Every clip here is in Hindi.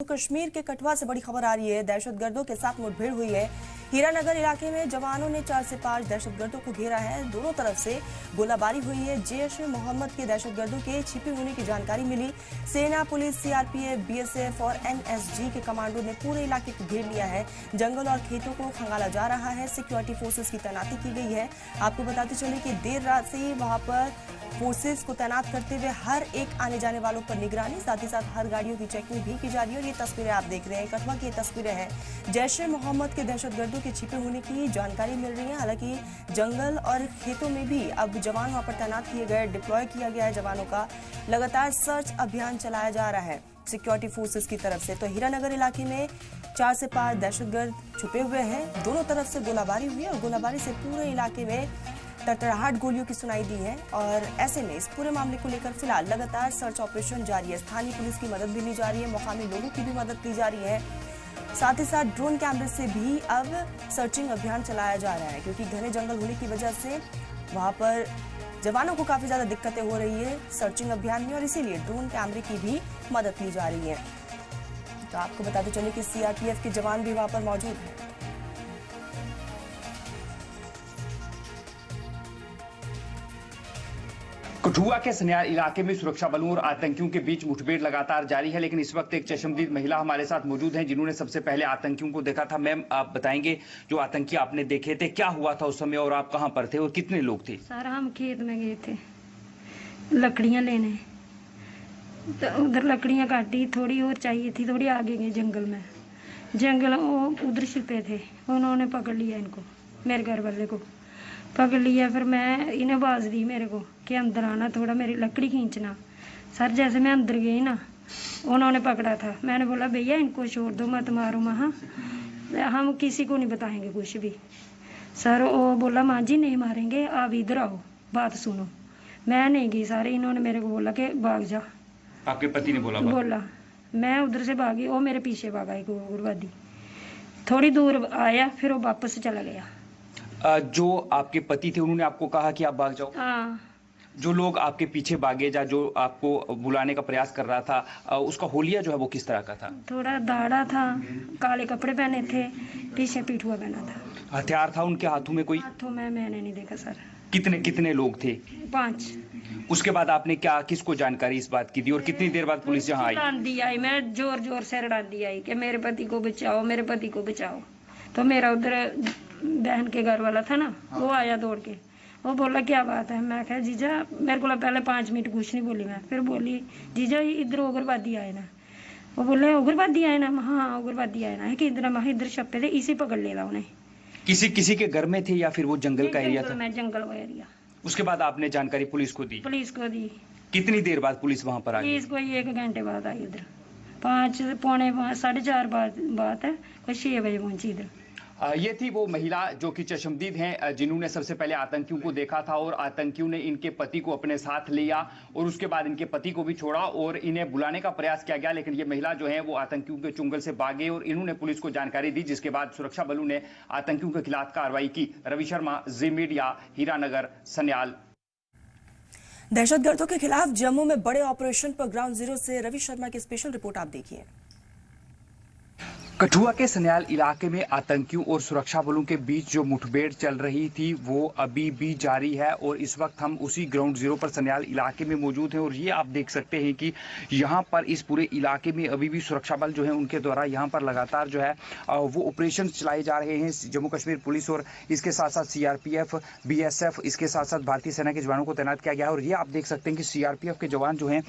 कश्मीर के कठुआ से बड़ी खबर आ रही है। दहशतगर्दों के साथ मुठभेड़ हुई है। हीरानगर इलाके में जवानों ने 4 से 5 दहशतगर्दों को घेरा है। दोनों तरफ से गोलाबारी हुई है। जैश-ए-मोहम्मद के दहशतगर्दों के छिपे होने की जानकारी मिली। सेना, पुलिस, सीआरपीएफ, बीएसएफ और एनएसजी के कमांडो ने पूरे इलाके को घेर लिया है। जंगल और खेतों को खंगाला जा रहा है। सिक्योरिटी फोर्सेस की तैनाती की गई है। आपको बताते चले कि देर रात से ही वहां पर फोर्सेस को तैनात करते हुए हर एक आने जाने वालों पर निगरानी, साथ ही साथ हर गाड़ियों की चेकिंग भी की जा रही है। और ये तस्वीरें आप देख रहे हैं, कठुआ की तस्वीरें हैं। जैश-ए-मोहम्मद के दहशतगर्दों के छिपे होने की जानकारी मिल रही है। हालांकि जंगल और खेतों में भी अब जवान वहां पर तैनात किए गए, डिप्लॉय किया गया है जवानों का। लगातार सर्च अभियान चलाया जा रहा है सिक्योरिटी फोर्सेस की तरफ से। तो हीरानगर इलाके में 4 से 5 दहशतगर्द छुपे हुए हैं। दोनों तरफ से गोलाबारी हुई है और गोलाबारी से पूरे इलाके में तड़तड़ाहट गोलियों की सुनाई दी है। और ऐसे में इस पूरे मामले को लेकर फिलहाल लगातार सर्च ऑपरेशन जारी है। स्थानीय पुलिस की मदद भी ली जा रही है, मुकामी लोगों की भी मदद ली जा रही है। साथ ही साथ ड्रोन कैमरे से भी अब सर्चिंग अभियान चलाया जा रहा है, क्योंकि घने जंगल होने की वजह से वहां पर जवानों को काफी ज्यादा दिक्कतें हो रही है सर्चिंग अभियान में, और इसीलिए ड्रोन कैमरे की भी मदद ली जा रही है। तो आपको बताते चले कि सीआरपीएफ के जवान भी वहां पर मौजूद हैं। कठुआ के सन्याल इलाके में सुरक्षा बलों और आतंकियों के बीच मुठभेड़ लगातार जारी है, लेकिन इस वक्त एक चश्मदीद महिला हमारे साथ मौजूद हैं जिन्होंने सबसे पहले आतंकियों को देखा था। मैम, आप बताएंगे जो आतंकी आपने देखे थे, क्या हुआ था उस समय और आप कहां पर थे और कितने लोग थे? सर, हम खेत में गए थे लकड़ियां लेने, तो उधर लकड़ियां काटी, थोड़ी और चाहिए थी, थोड़ी आगे गए जंगल में। जंगल वो उधर छिपे थे, उन्होंने पकड़ लिया इनको, मेरे घर वाले को पकड़ लिया। फिर मैं इन्हें आवाज दी मेरे को कि अंदर आना, थोड़ा मेरी लकड़ी खींचना। सर, जैसे मैं अंदर गई ना, उन्होंने पकड़ा था। मैंने बोला भैया इनको छोड़ दो, मत मारो, महा हम किसी को नहीं बताएंगे कुछ भी। सर वो बोला माँ जी नहीं मारेंगे, आप इधर आओ, बात सुनो। मैं नहीं गई। सारे इन्होंने मेरे को बोला कि भाग जा। आपके पति ने बोला? मैं उधर से भागी, वो मेरे पीछे भागा एक उग्रवादी। थोड़ी दूर आया, फिर वो वापस चला गया। जो आपके पति थे उन्होंने आपको कहा कि आप भाग जाओ? हाँ। जो लोग आपके पीछे भागे या जो आपको बुलाने का प्रयास कर रहा था, उसका होलिया जो है वो किस तरह का था? थोड़ा दाढ़ा था, काले कपड़े पहने थे, पीछे पिठुआ पहना था। हथियार था उनके हाथों में कोई? हाथों में मैंने नहीं देखा सर। कितने लोग थे? 5। उसके बाद आपने किसको जानकारी इस बात की दी और कितनी देर बाद पुलिस यहाँ आई? रडांडी आई, मैं जोर से रडांडी आई कि मेरे पति को बचाओ, मेरे पति को बचाओ। तो मेरा उधर बहन के घर वाला था ना, वो आया दौड़ के, वो बोला क्या बात है। मैं कहा जीजा, मेरे को पहले 5 मिनट कुछ नहीं बोली मैं। फिर बोली जीजा इधर उग्रवादी आए ना। वो बोले उग्रवादी आए ना? हाँ उग्रवादी आए ना है कि इधर छपे थे, इसी पकड़ लिया उन्हें। किसी के घर में थे या फिर वो जंगल का एरिया था? मैं जंगल का एरिया। उसके बाद आपने जानकारी पुलिस को दी? पुलिस को दी। कितनी देर बाद पुलिस वहां पर आई? पुलिस कोई 1 घंटे बाद आई इधर। 5 पौने 5 साढ़े 4 बात है, कोई 6 बजे पहुंची इधर। ये थी वो महिला जो कि चश्मदीद हैं, जिन्होंने सबसे पहले आतंकियों को देखा था और आतंकियों ने इनके पति को अपने साथ लिया और उसके बाद इनके पति को भी छोड़ा और इन्हें बुलाने का प्रयास किया गया, लेकिन ये महिला जो है वो आतंकियों के चुंगल से भागे और इन्होंने पुलिस को जानकारी दी, जिसके बाद सुरक्षा बलों ने आतंकियों के खिलाफ कार्रवाई की। रवि शर्मा, जी मीडिया, हीरानगर, सन्याल। दहशतगर्दों के खिलाफ जम्मू में बड़े ऑपरेशन पर ग्राउंड जीरो से रवि शर्मा की स्पेशल रिपोर्ट आप देखिए। कठुआ के सन्याल इलाके में आतंकियों और सुरक्षा बलों के बीच जो मुठभेड़ चल रही थी वो अभी भी जारी है और इस वक्त हम उसी ग्राउंड जीरो पर सन्याल इलाके में मौजूद हैं और ये आप देख सकते हैं कि यहाँ पर इस पूरे इलाके में अभी भी सुरक्षा बल जो है उनके द्वारा यहाँ पर लगातार जो है वो ऑपरेशन चलाए जा रहे हैं। जम्मू कश्मीर पुलिस और इसके साथ साथ सीआरपीएफ, बीएसएफ, इसके साथ साथ भारतीय सेना के जवानों को तैनात किया गया है। और ये आप देख सकते हैं कि सीआरपीएफ के जवान जो हैं,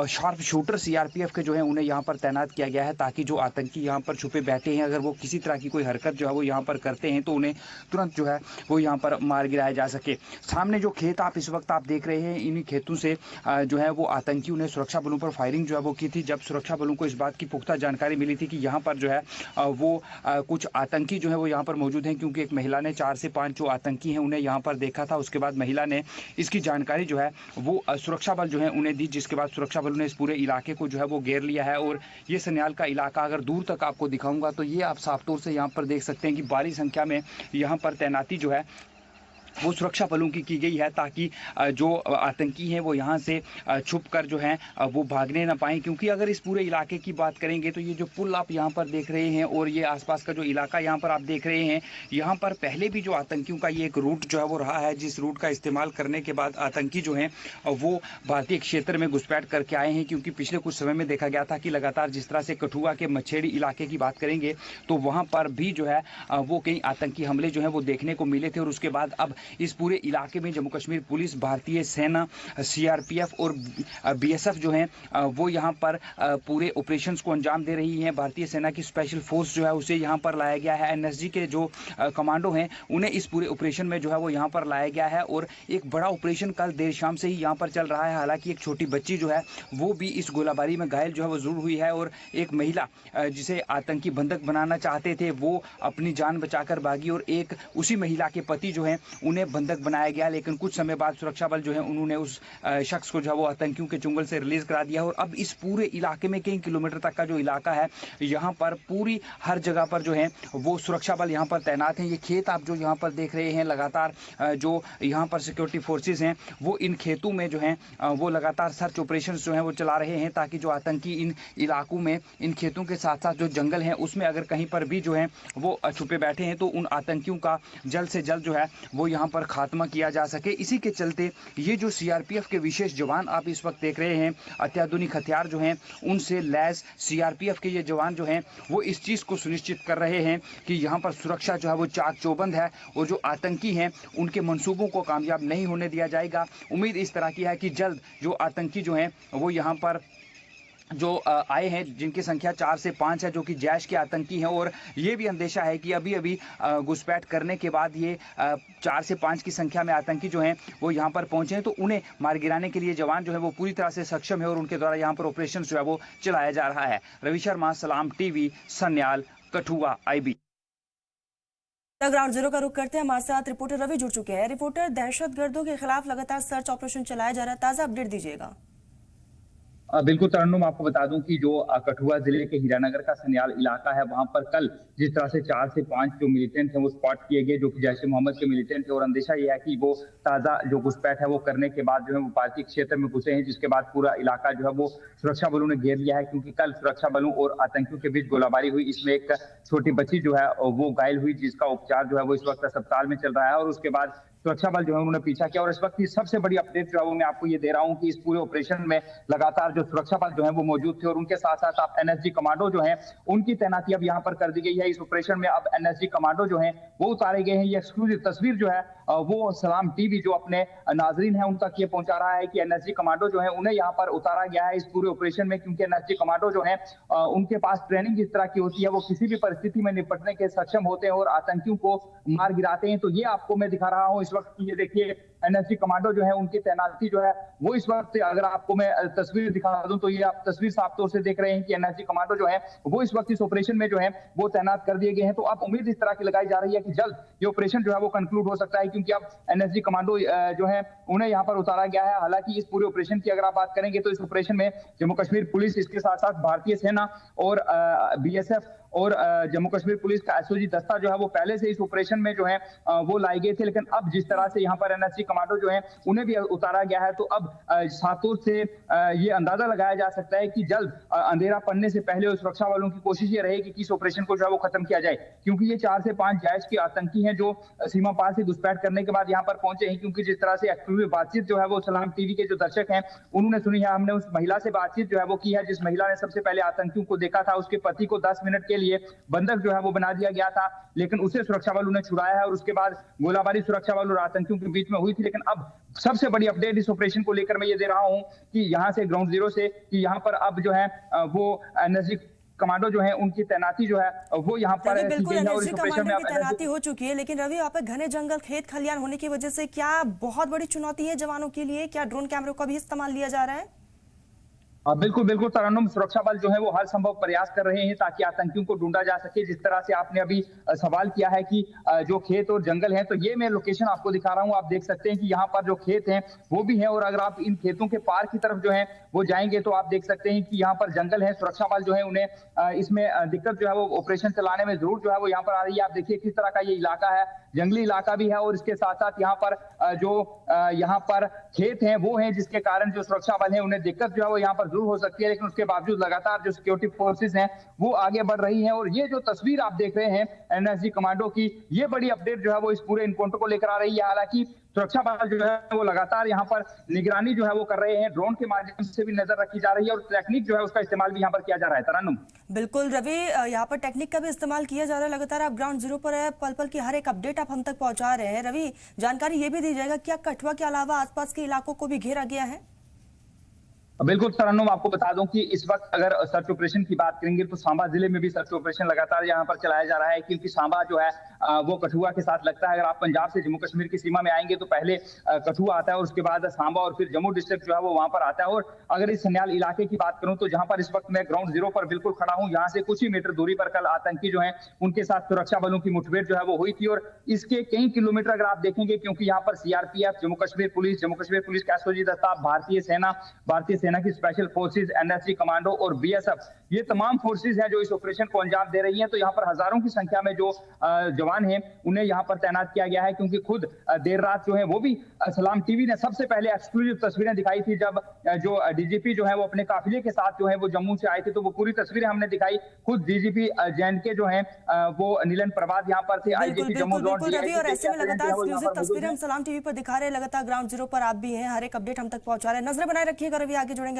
शार्प शूटर सीआरपीएफ के जो है उन्हें यहाँ पर तैनात किया गया है, ताकि जो आतंकी यहाँ पर छुपे बैठे हैं, अगर वो किसी तरह की कोई हरकत जो है वो यहाँ पर करते हैं तो उन्हें तुरंत जो है वो यहाँ पर मार गिराया जा सके। सामने जो खेत आप इस वक्त आप देख रहे हैं, इन्हीं खेतों से जो है वो आतंकियों ने सुरक्षा बलों पर फायरिंग जो है वो की थी। जब सुरक्षा बलों को इस बात की पुख्ता जानकारी मिली थी कि यहाँ पर जो है वो कुछ आतंकी जो है वो यहाँ पर मौजूद हैं, क्योंकि एक महिला ने 4 से 5 जो आतंकी हैं उन्हें यहाँ पर देखा था। उसके बाद महिला ने इसकी जानकारी जो है वो सुरक्षा बल जो है उन्हें दी, जिसके बाद सुरक्षा बलों ने इस पूरे इलाके को जो है वो घेर लिया है। और ये सन्याल का इलाका अगर दूर तक आपको दिखाऊंगा तो ये आप साफ तौर से यहाँ पर देख सकते हैं कि भारी संख्या में यहाँ पर तैनाती जो है वो सुरक्षा बलों की गई है, ताकि जो आतंकी हैं वो यहाँ से छुप कर जो है वो भागने ना पाएं। क्योंकि अगर इस पूरे इलाके की बात करेंगे तो ये जो पुल आप यहाँ पर देख रहे हैं और ये आसपास का जो इलाका यहाँ पर आप देख रहे हैं, यहाँ पर पहले भी जो आतंकियों का ये एक रूट जो है वो रहा है, जिस रूट का इस्तेमाल करने के बाद आतंकी जो हैं वो भारतीय क्षेत्र में घुसपैठ करके आए हैं। क्योंकि पिछले कुछ समय में देखा गया था कि लगातार जिस तरह से कठुआ के मछेड़ी इलाके की बात करेंगे तो वहाँ पर भी जो है वो कई आतंकी हमले जो है वो देखने को मिले थे। और उसके बाद अब इस पूरे इलाके में जम्मू कश्मीर पुलिस, भारतीय सेना, सीआरपीएफ और बीएसएफ जो है वो यहाँ पर पूरे ऑपरेशंस को अंजाम दे रही हैं। भारतीय सेना की स्पेशल फोर्स जो है उसे यहाँ पर लाया गया है। एनएसजी के जो कमांडो हैं उन्हें इस पूरे ऑपरेशन में जो है वो यहाँ पर लाया गया है। और एक बड़ा ऑपरेशन कल देर शाम से ही यहाँ पर चल रहा है। हालांकि एक छोटी बच्ची जो है वो भी इस गोलाबारी में घायल जो है वो जरूर हुई है। और एक महिला जिसे आतंकी बंधक बनाना चाहते थे वो अपनी जान बचाकर भागी, और एक उसी महिला के पति जो है उन्हें बंधक बनाया गया। लेकिन कुछ समय बाद सुरक्षा बल जो है उन्होंने उस शख्स को जो है वो आतंकियों के चुंगल से रिलीज करा दिया। और अब इस पूरे इलाके में कई किलोमीटर तक का जो इलाका है, यहाँ पर पूरी हर जगह पर जो है वो सुरक्षा बल यहाँ पर तैनात हैं। ये खेत आप जो यहाँ पर देख रहे हैं, लगातार जो यहाँ पर सिक्योरिटी फोर्सेज हैं वो इन खेतों में जो है वो लगातार सर्च ऑपरेशन जो है वो चला रहे हैं, ताकि जो आतंकी इन इलाकों में, इन खेतों के साथ साथ जो जंगल हैं उसमें अगर कहीं पर भी जो है वो छुपे बैठे हैं तो उन आतंकियों का जल्द से जल्द जो है वो यहाँ पर खात्मा किया जा सके। इसी के चलते ये जो सीआरपीएफ के विशेष जवान आप इस वक्त देख रहे हैं, अत्याधुनिक हथियार जो हैं उनसे लैस सीआरपीएफ के ये जवान जो हैं वो इस चीज़ को सुनिश्चित कर रहे हैं कि यहाँ पर सुरक्षा जो है वो चाक चौबंद है और जो आतंकी हैं उनके मंसूबों को कामयाब नहीं होने दिया जाएगा। उम्मीद इस तरह की है कि जल्द जो आतंकी जो हैं वो यहाँ पर जो आए हैं, जिनकी संख्या 4 से 5 है, जो कि जैश के आतंकी हैं। और ये भी अंदेशा है कि अभी अभी घुसपैठ करने के बाद ये 4 से 5 की संख्या में आतंकी जो हैं वो यहाँ पर पहुंचे हैं, तो उन्हें मार गिराने के लिए जवान जो है वो पूरी तरह से सक्षम है और उनके द्वारा यहाँ पर ऑपरेशन जो है वो चलाया जा रहा है। रवि शर्मा, सलाम TV, Sanyal, Kathua, IB। Ground zero का रुख करते हैं, हमारे साथ रिपोर्टर रवि जुड़ चुके हैं। रिपोर्टर, दहशतगर्दों के खिलाफ लगातार सर्च ऑपरेशन चलाया जा रहा है, ताजा अपडेट दीजिएगा। बिल्कुल तरन्नुम, आपको बता दूं कि जो कठुआ जिले के हीरानगर का सन्याल इलाका है, वहां पर कल जिस तरह से 4 से 5 जो मिलिटेंट हैं वो स्पॉट किए गए, जो कि जैश ए मोहम्मद के मिलिटेंट थे। और अंदेशा यह है कि वो ताजा जो घुसपैठ है वो करने के बाद जो है वो भारतीय क्षेत्र में घुसे हैं, जिसके बाद पूरा इलाका जो है वो सुरक्षा बलों ने घेर लिया है। क्योंकि कल सुरक्षा बलों और आतंकियों के बीच गोलाबारी हुई, इसमें एक छोटी बच्ची जो है वो घायल हुई, जिसका उपचार जो है वो इस वक्त अस्पताल में चल रहा है। और उसके बाद सुरक्षा बल जो है उन्होंने पीछा किया। और इस वक्त की सबसे बड़ी अपडेट जो है वो मैं आपको ये दे रहा हूं कि इस पूरे ऑपरेशन में लगातार जो सुरक्षा बल जो है वो मौजूद थे और उनके साथ साथ आप एनएसजी कमांडो जो है उनकी तैनाती अब यहाँ पर कर दी गई है। इस ऑपरेशन में अब एनएसजी कमांडो जो है वो उतारे गए हैं। ये एक्सक्लूसिव तस्वीर जो है वो सलाम टीवी जो अपने नाजरीन है उन तक ये पहुंचा रहा है कि एनएसजी कमांडो जो है उन्हें यहाँ पर उतारा गया है इस पूरे ऑपरेशन में। क्योंकि एनएसजी कमांडो जो है उनके पास ट्रेनिंग इस तरह की होती है, वो किसी भी परिस्थिति में निपटने के सक्षम होते हैं और आतंकियों को मार गिराते हैं। तो ये आपको मैं दिखा रहा हूँ इस वक्त, ये देखिए एनएसजी कमांडो जो है उनकी तैनाती जो है वो इस वक्त, अगर आपको मैं तस्वीर दिखा दूं तो ये आप तस्वीर साफ तौर से देख रहे हैं कि एनएसजी कमांडो जो है वो इस वक्त इस ऑपरेशन में जो है वो तैनात कर दिए गए हैं। तो अब उम्मीद इस तरह की लगाई जा रही है कि जल्द ये ऑपरेशन जो है वो कंक्लूड हो सकता है, क्योंकि अब एनएसजी कमांडो जो है उन्हें यहाँ पर उतारा गया है। हालांकि इस पूरे ऑपरेशन की अगर आप बात करेंगे तो इस ऑपरेशन में जम्मू कश्मीर पुलिस, इसके साथ साथ भारतीय सेना और बीएसएफ और जम्मू कश्मीर पुलिस का एसओजी दस्ता जो है वो पहले से इस ऑपरेशन में जो है वो लाए गए थे। लेकिन अब जिस तरह से यहाँ पर एनएसजी कमांडो जो है उन्हें भी उतारा गया है, तो अब साफ तौर से ये अंदाजा लगाया जा सकता है कि जल्द अंधेरा पड़ने से पहले सुरक्षा वालों की कोशिश ये रहेगी कि इस ऑपरेशन को जो है वो खत्म किया जाए। क्योंकि ये 4 से 5 जैश के आतंकी हैं जो सीमा पार से घुसपैठ करने के बाद यहाँ पर पहुंचे हैं। क्योंकि जिस तरह से एक्सक्लूसिव बातचीत जो है वो सलाम टीवी के जो दर्शक हैं उन्होंने सुनी है, हमने उस महिला से बातचीत जो है वो की है जिस महिला ने सबसे पहले आतंकियों को देखा था। उसके पति को 10 मिनट के लिए बंधक जो है वो बना दिया गया था, लेकिन उसे सुरक्षा बलों ने छुड़ाया है और उसके बाद गोलाबारी सुरक्षा बल और आतंकियों के बीच में हुई थी। लेकिन अब सबसे बड़ी अपडेट इस ऑपरेशन को लेकर मैं ये दे रहा हूं कि यहाँ से ग्राउंड जीरो से कि यहाँ पर अब जो है वो एनएसजी कमांडो जो है उनकी तैनाती जो है वो यहाँ पर बिल्कुल एनएसजी कमांडो की तैनाती हो चुकी है। लेकिन रवि, यहाँ पे घने जंगल, खेत खलियान होने की वजह से क्या बहुत बड़ी चुनौती है जवानों के लिए? क्या ड्रोन कैमरों का भी इस्तेमाल लिया जा रहा है? बिल्कुल बिल्कुल तरन्नुम, सुरक्षा बल जो है वो हर संभव प्रयास कर रहे हैं ताकि आतंकियों को ढूंढा जा सके। जिस तरह से आपने अभी सवाल किया है कि जो खेत और जंगल है, तो ये मैं लोकेशन आपको दिखा रहा हूँ। आप देख सकते हैं कि यहाँ पर जो खेत हैं वो भी है, और अगर आप इन खेतों के पार की तरफ जो है वो जाएंगे तो आप देख सकते हैं कि यहाँ पर जंगल है। सुरक्षा बल जो है उन्हें इसमें दिक्कत जो है वो ऑपरेशन चलाने में जरूर जो है वो यहाँ पर आ रही है। आप देखिए किस तरह का ये इलाका है, जंगली इलाका भी है, और इसके साथ साथ यहाँ पर जो यहाँ पर खेत हैं वो हैं, जिसके कारण जो सुरक्षा बल है उन्हें दिक्कत जो है वो यहाँ पर जरूर हो सकती है। लेकिन उसके बावजूद लगातार जो सिक्योरिटी फोर्सेस हैं वो आगे बढ़ रही हैं। और ये जो तस्वीर आप देख रहे हैं एनएसजी कमांडो की, ये बड़ी अपडेट जो है वो इस पूरे इनकाउंटर को लेकर आ रही है। हालांकि सुरक्षा बल जो है वो लगातार यहाँ पर निगरानी जो है वो कर रहे हैं, ड्रोन के माध्यम से भी नजर रखी जा रही है, और टेक्निक जो है उसका इस्तेमाल भी यहाँ पर किया जा रहा है। तरन्नुम, बिल्कुल रवि, यहाँ पर टेक्निक का भी इस्तेमाल किया जा रहा है। लगातार आप ग्राउंड जीरो पर है, पल पल की हर एक अपडेट आप हम तक पहुंचा रहे हैं। रवि, जानकारी ये भी दी जाएगा क्या कठुआ के अलावा आसपास के इलाकों को भी घेरा गया है? बिल्कुल तरन्नुम, आपको बता दूं कि इस वक्त अगर सर्च ऑपरेशन की बात करेंगे तो सांबा जिले में भी सर्च ऑपरेशन लगातार यहाँ पर चलाया जा रहा है, क्योंकि सांबा जो है वो कठुआ के साथ लगता है। अगर आप पंजाब से जम्मू कश्मीर की सीमा में आएंगे तो पहले कठुआ आता है, और उसके बाद सांबा, और फिर जम्मू डिस्ट्रिक्ट जो है वो वहां पर आता है। और अगर इस सन्याल इलाके की बात करूं तो जहां पर इस वक्त मैं ग्राउंड जीरो पर बिल्कुल खड़ा हूं, यहाँ से कुछ ही मीटर दूरी पर कल आतंकी जो है उनके साथ सुरक्षा बलों की मुठभेड़ जो है वो हुई थी। और इसके कई किलोमीटर अगर आप देखेंगे, क्योंकि यहाँ पर सीआरपीएफ, जम्मू कश्मीर पुलिस का एसओजी दस्ता, भारतीय सेना की स्पेशल फोर्सेज, एनएसजी कमांडो और बीएसएफ, ये तमाम फोर्सेज हैं जो इस ऑपरेशन को अंजाम दे रही हैं। तो यहाँ पर हजारों की संख्या में जो जवान हैं उन्हें यहाँ पर तैनात किया गया है, क्योंकि खुद देर रात जो है वो भी सलाम टीवी ने सबसे पहले एक्सक्लूसिव तस्वीरें दिखाई थी, जब जो डीजीपी जो है वो अपने काफिले के साथ जो है वो जम्मू से आए थे, तो वो पूरी तस्वीरें हमने दिखाई। खुद डीजीपी जे&के जो है वो नीलन प्रभात यहाँ पर थे, आईजीपी जम्मू रवि, और ऐसे में लगातार एक्सक्लूसिव तस्वीरें हम सलाम टीवी पर दिखा रहे हैं। लगातार ग्राउंड जीरो पर आप भी हैं, हर एक अपडेट हम तक पहुंचा रहे हैं। नजर बनाए रखिएगा रवि, आगे जुड़ेंगे।